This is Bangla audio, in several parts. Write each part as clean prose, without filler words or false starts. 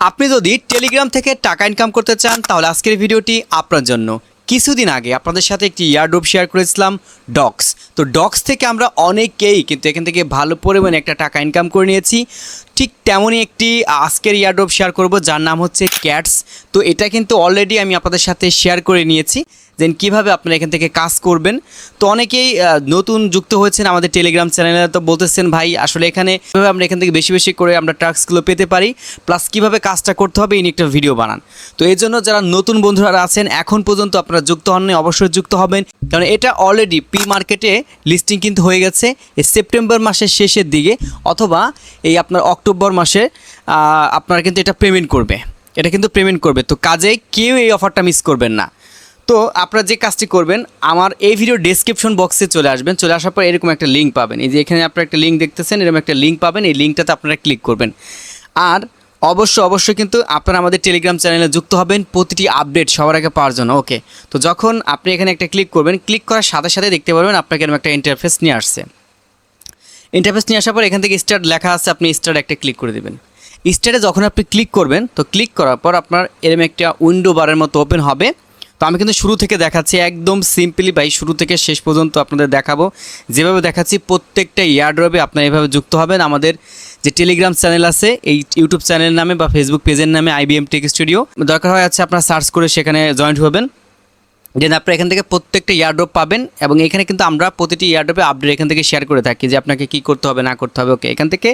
আপনি যদি টেলিগ্রাম থেকে টাকা ইনকাম করতে চান তাহলে আজকের ভিডিওটি আপনার জন্য। কিছুদিন আগে আপনাদের সাথে একটি ইয়ারড্রপ শেয়ার করেছিলাম ডক্স। তো ডক্স থেকে আমরা অনেকেই কিন্তু এখান থেকে ভালো পরিমাণে একটা টাকা ইনকাম করে নিয়েছি। ঠিক তেমনই একটি আজকের ইয়ারড্রপ শেয়ার করব যার নাম হচ্ছে ক্যাটস। তো এটা কিন্তু অলরেডি আমি আপনাদের সাথে শেয়ার করে নিয়েছি দেন কীভাবে আপনারা এখান থেকে কাজ করবেন। তো অনেকেই নতুন যুক্ত হয়েছেন আমাদের টেলিগ্রাম চ্যানেলে, তো বলতেছেন ভাই আসলে এখানে কীভাবে আমরা এখান থেকে বেশি বেশি করে আমরা টাস্কগুলো পেতে পারি, প্লাস কীভাবে কাজটা করতে হবে এই নিয়ে একটা ভিডিও বানান। তো এই জন্য যারা নতুন বন্ধুরা আছেন এখন পর্যন্ত আপনারা যুক্ত হননি, অবশ্যই যুক্ত হবেন, কারণ এটা অলরেডি প্রি মার্কেটে লিস্টিং কিন্তু হয়ে গেছে এই সেপ্টেম্বর মাসের শেষের দিকে অথবা এই আপনার অক্টোবর মাসে আপনারা কিন্তু এটা পেমেন্ট করবে, এটা কিন্তু পেমেন্ট করবে। তো কাজে কেউ এই অফারটা মিস করবেন না। তো আপনারা যে কাজটি করবেন, আমার এই ভিডিও ডেসক্রিপশন বক্সে চলে আসবেন, চলে আসার পর এরকম একটা লিঙ্ক পাবেন, এই যে এখানে আপনারা একটা লিঙ্ক দেখতেছেন, এরকম একটা লিঙ্ক পাবেন, এই লিঙ্কটাতে আপনারা ক্লিক করবেন। আর অবশ্যই কিন্তু আপনারা আমাদের টেলিগ্রাম চ্যানেলে যুক্ত হবেন প্রতিটি আপডেট সবার আগে পাওয়ার জন্য। ওকে, তো যখন আপনি এখানে একটা ক্লিক করবেন, ক্লিক করার সাথে সাথে দেখতে পারবেন আপনাকে এরকম একটা ইন্টারফেস নিয়ে আসছে। ইন্টারফেস নিয়ে আসার পর এখান থেকে স্টার্ট লেখা আছে, আপনি স্টার্ট একটা ক্লিক করে দেবেন। স্টার্টে যখন আপনি ক্লিক করবেন, তো ক্লিক করার পর আপনার এরকম একটা উইন্ডো বারের মতো ওপেন হবে। তো আমি কিন্তু শুরু থেকে দেখাচ্ছি, একদম সিম্পলি ভাই শুরু থেকে শেষ পর্যন্ত আপনাদের দেখাবো। যেভাবে দেখাচ্ছি প্রত্যেকটা ইয়ারড্রপে আপনারা এভাবে যুক্ত হবেন। আমাদের যে টেলিগ্রাম চ্যানেল আছে এই ইউটিউব চ্যানেল নামে বা ফেসবুক পেজের নামে IBM টেক স্টুডিও, দরকার হয় আছে আপনারা সার্চ করে সেখানে জয়েন্ট হবেন। দেন আপনারা এখান থেকে প্রত্যেকটা ইয়ারড্রপ পাবেন এবং এখানে কিন্তু আমরা প্রতিটি ইয়ারড্রপে আপডেট এখান থেকে শেয়ার করে থাকি যে আপনাকে কী করতে হবে না করতে হবে। ওকে, এখান থেকে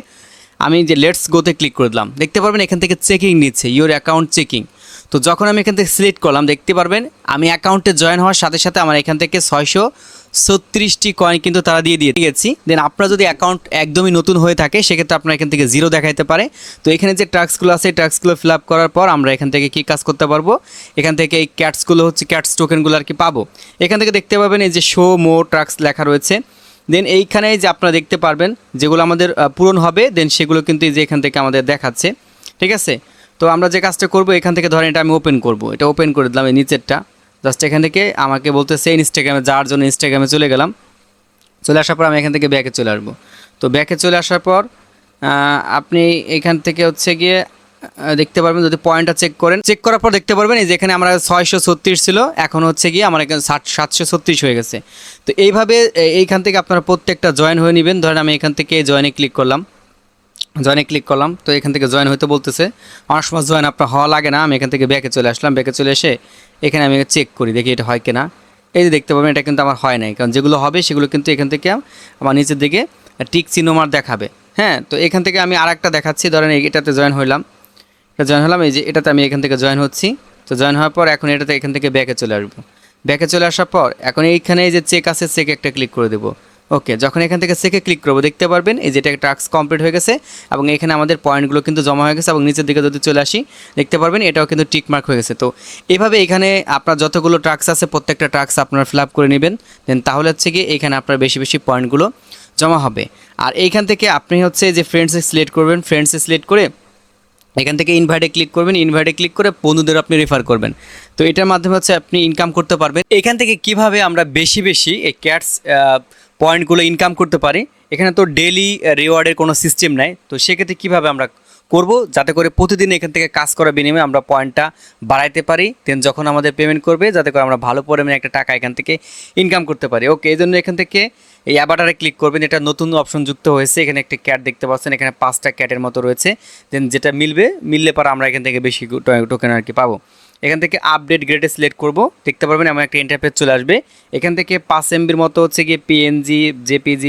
আমি যে লেটস গোতে ক্লিক করে দিলাম, দেখতে পারবেন এখান থেকে চেকিং নিচ্ছে, ইউর অ্যাকাউন্ট চেকিং। তো যখন আমি এখান থেকে সিলেক্ট করলাম, দেখতে পারবেন আমি অ্যাকাউন্টে জয়েন হওয়ার সাথে সাথে আমার এখান থেকে 636টি কয়েন কিন্তু তারা দিয়ে গেছি। দেন আপনার যদি অ্যাকাউন্ট একদমই নতুন হয়ে থাকে সেক্ষেত্রে আপনার এখান থেকে জিরো দেখাইতে পারে। তো এখানে যে টাস্কগুলো আছে এই টাস্কগুলো ফিল আপ করার পর আমরা এখান থেকে কী কাজ করতে পারবো, এখান থেকে এই ক্যাটসগুলো হচ্ছে ক্যাটস টোকেনগুলো আর কি পাবো। এখান থেকে দেখতে পাবেন এই যে শো মোর টাস্ক লেখা রয়েছে। দেন এইখানে যে আপনারা দেখতে পারবেন যেগুলো আমাদের পূরণ হবে, দেন সেগুলো কিন্তু এই যে এখান থেকে আমাদের দেখাচ্ছে। ঠিক আছে, তো আমরা যে কাজটা করব, এখান থেকে ধরেন এটা আমি ওপেন করব, এটা ওপেন করে দিলাম এই নিচেরটা। জাস্ট এখান থেকে আমাকে বলতেছে ইনস্টাগ্রামে যাওয়ার জন্য ইনস্টাগ্রামে চলে গেলাম। চলে আসার পর আমি এখান থেকে ব্যাকে চলে আসবো। তো ব্যাকে চলে আসার পর আপনি এখান থেকে হচ্ছে গিয়ে দেখতে পারবেন, যদি পয়েন্টটা চেক করেন, চেক করার পর দেখতে পারবেন এই যে এখানে আমরা 636 ছিল, এখন হচ্ছে গিয়ে আমার এখানে 736 হয়ে গেছে। তো এইভাবে এইখান থেকে আপনারা প্রত্যেকটা জয়েন হয়ে নেবেন। ধরেন আমি এখান থেকে জয়েনে ক্লিক করলাম, তো এখান থেকে জয়েন হতে বলতেছে। অনেক সময় জয়েন আপনার হওয়া লাগে না। আমি এখান থেকে ব্যাকে চলে আসলাম, ব্যাকে চলে এসে এখানে আমি চেক করি, দেখি এটা হয় কিনা। এই যে দেখতে পাবেন এটা কিন্তু আমার হয় নাই, কারণ যেগুলো হবে সেগুলো কিন্তু এখান থেকে আমার নিচের দিকে টিক চিহ্ন মার দেখাবে। হ্যাঁ, তো এখান থেকে আমি আরেকটা দেখাচ্ছি, ধরেন এটাতে জয়েন হলাম, এই যে এটাতে আমি এখান থেকে জয়েন হচ্ছি। তো জয়েন হওয়ার পর এখন এটাতে এখান থেকে ব্যাকে চলে আসবো। ব্যাকে চলে আসার পর এখন এইখানে এই যে চেক আছে, চেক একটা ক্লিক করে দেবো। ওকে, যখন এখান থেকে চেকে ক্লিক করবো দেখতে পারবেন এই যে এটা টাস্ক কমপ্লিট হয়ে গেছে এবং এখানে আমাদের পয়েন্টগুলো কিন্তু জমা হয়ে গেছে। এবং নিচের দিকে যদি চলে আসি দেখতে পারবেন এটাও কিন্তু টিক মার্ক হয়ে গেছে। তো এইভাবে এখানে আপনার যতগুলো টাস্ক আছে প্রত্যেকটা টাস্ক আপনারা ফিল আপ করে নেবেন, দেন তাহলে হচ্ছে কি এখানে আপনার বেশি বেশি পয়েন্টগুলো জমা হবে। আর এইখান থেকে আপনি হচ্ছে যে ফ্রেন্ডসে সিলেক্ট করবেন, ফ্রেন্ডসে সিলেক্ট করে এখান থেকে ইনভাইটে ক্লিক করবেন, ইনভাইটে ক্লিক করে বন্ধুদের আপনি রেফার করবেন। তো এটার মাধ্যমে হচ্ছে আপনি ইনকাম করতে পারবেন। এখান থেকে কিভাবে আমরা বেশি বেশি এই ক্যাটস পয়েন্টগুলো ইনকাম করতে পারি, এখানে তো ডেইলি রিওয়ার্ডের কোনো সিস্টেম নাই। তো সেক্ষেত্রে কীভাবে আমরা করব যাতে করে প্রতিদিন এখান থেকে কাজ করার বিনিময়ে আমরা পয়েন্টটা বাড়াইতে পারি, দেন যখন আমাদের পেমেন্ট করবে যাতে করে আমরা ভালো পরিমাণে একটা টাকা এখান থেকে ইনকাম করতে পারি। ওকে, এই জন্য এখান থেকে এই অ্যাভাটারে ক্লিক করবেন, এটা নতুন অপশন যুক্ত হয়েছে। এখানে একটি ক্যাট দেখতে পাচ্ছেন, এখানে 5টা ক্যাটের মতো রয়েছে। দেন যেটা মিললে পর আমরা এখান থেকে বেশি টোকেন আর কি পাবো। এখান থেকে আপডেট গ্রেডে সিলেক্ট করব, দেখতে পারবেন এমন একটা ইন্টারফেস চলে আসবে। এখান থেকে 5 MBর মতো হচ্ছে গিয়ে PNG, JPG,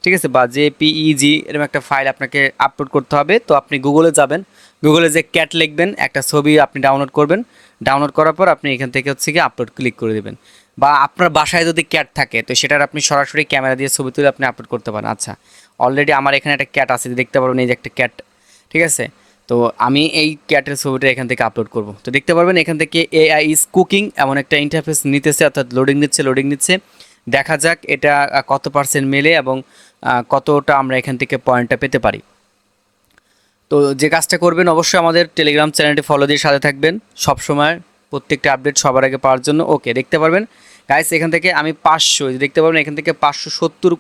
ঠিক আছে, বা JPEG এরকম একটা ফাইল আপনাকে আপলোড করতে হবে। তো আপনি গুগলে যাবেন, গুগলে যে ক্যাট লিখবেন, একটা ছবি আপনি ডাউনলোড করবেন, ডাউনলোড করার পর আপনি এখান থেকে হচ্ছে গিয়ে আপলোড ক্লিক করে দেবেন। বা আপনার বাসায় যদি ক্যাট থাকে তো সেটার আপনি সরাসরি ক্যামেরা দিয়ে ছবি তুলে আপনি আপলোড করতে পারেন। আচ্ছা, অলরেডি আমার এখানে একটা ক্যাট আছে, দেখতে পারবেন এই যে একটা ক্যাট, ঠিক আছে। তো আমি এই ক্যাটের ছবিটা এখান থেকে আপলোড করব। তো দেখতে পারবেন এখান থেকে AI ইজ কুকিং এমন একটা ইন্টারফেস নিতেছে, অর্থাৎ লোডিং নিচ্ছে। দেখা যাক এটা কত % মেলে এবং কতটা আমরা এখান থেকে পয়েন্টটা পেতে পারি। তো যে কাজটা করবেন অবশ্যই আমাদের টেলিগ্রাম চ্যানেলটি ফলো দিয়ে সাথে থাকবেন সবসময় প্রত্যেকটা আপডেট সবার আগে পাওয়ার জন্য। ওকে, দেখতে পারবেন গাইস এখান থেকে আমি 500 দেখতে পারবেন এখান থেকে 570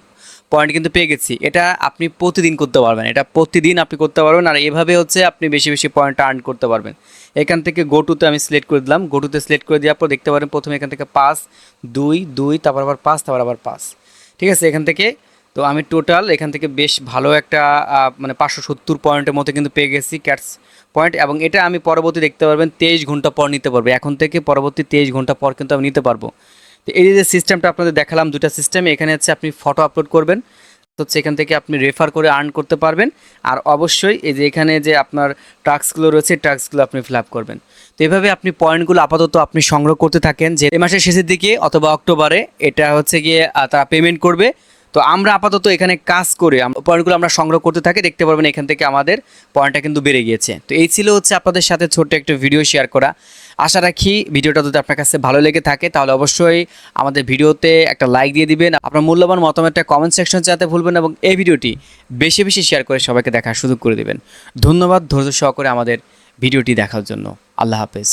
পয়েন্ট কিন্তু পেয়ে গেছি। এটা আপনি প্রতিদিন করতে পারবেন, এটা প্রতিদিন আপনি করতে পারবেন, আর এভাবে হচ্ছে আপনি বেশি বেশি পয়েন্ট আর্ন করতে পারবেন। এখান থেকে গোটুতে আমি সিলেক্ট করে দিলাম, গোটুতে সিলেক্ট করে দেওয়ার পর দেখতে পারেন প্রথমে এখান থেকে 5 2 2, তারপর আবার 5, তারপর আবার 5, ঠিক আছে। এখান থেকে তো আমি টোটাল এখান থেকে বেশ ভালো একটা মানে 570 পয়েন্টের মতো কিন্তু পেয়ে গেছি ক্যাটস পয়েন্ট, এবং এটা আমি পরবর্তী দেখতে পারবেন 23 ঘন্টা পর নিতে পারবো। এখন থেকে পরবর্তী 23 ঘন্টা পর কিন্তু আমি নিতে পারবো। তো এই যে সিস্টেমটা আপনাদের দেখালাম, দুটা সিস্টেমে, এখানে হচ্ছে আপনি ফটো আপলোড করবেন, হচ্ছে এখান থেকে আপনি রেফার করে আর্ন করতে পারবেন, আর অবশ্যই এই যে এখানে যে আপনার টাস্কগুলো রয়েছে টাস্কগুলো আপনি ফিল আপ করবেন। তো এইভাবে আপনি পয়েন্টগুলো আপাতত আপনি সংগ্রহ করতে থাকেন, যে এই মাসের শেষের দিকে অথবা অক্টোবরে এটা হচ্ছে গিয়ে তারা পেমেন্ট করবে। তো আমরা আপাতত এখানে কাজ করে পয়েন্টগুলো আমরা সংগ্রহ করতে থাকি, দেখতে পারবেন এখান থেকে আমাদের পয়েন্টটা কিন্তু বেড়ে গিয়েছে। তো এই ছিল হচ্ছে আপনাদের সাথে ছোট্ট একটা ভিডিও শেয়ার করা। আশা রাখি ভিডিওটা যদি আপনার কাছে ভালো লেগে থাকে তাহলে অবশ্যই আমাদের ভিডিওতে একটা লাইক দিয়ে দিবেন, আপনার মূল্যবান মতামতটা কমেন্ট সেকশন জানাতে ভুলবেন, এবং এই ভিডিওটি বেশি বেশি শেয়ার করে সবাইকে দেখার সুযোগ করে দিবেন। ধন্যবাদ ধৈর্য সহকারে আমাদের ভিডিওটি দেখার জন্য। আল্লাহ হাফেজ।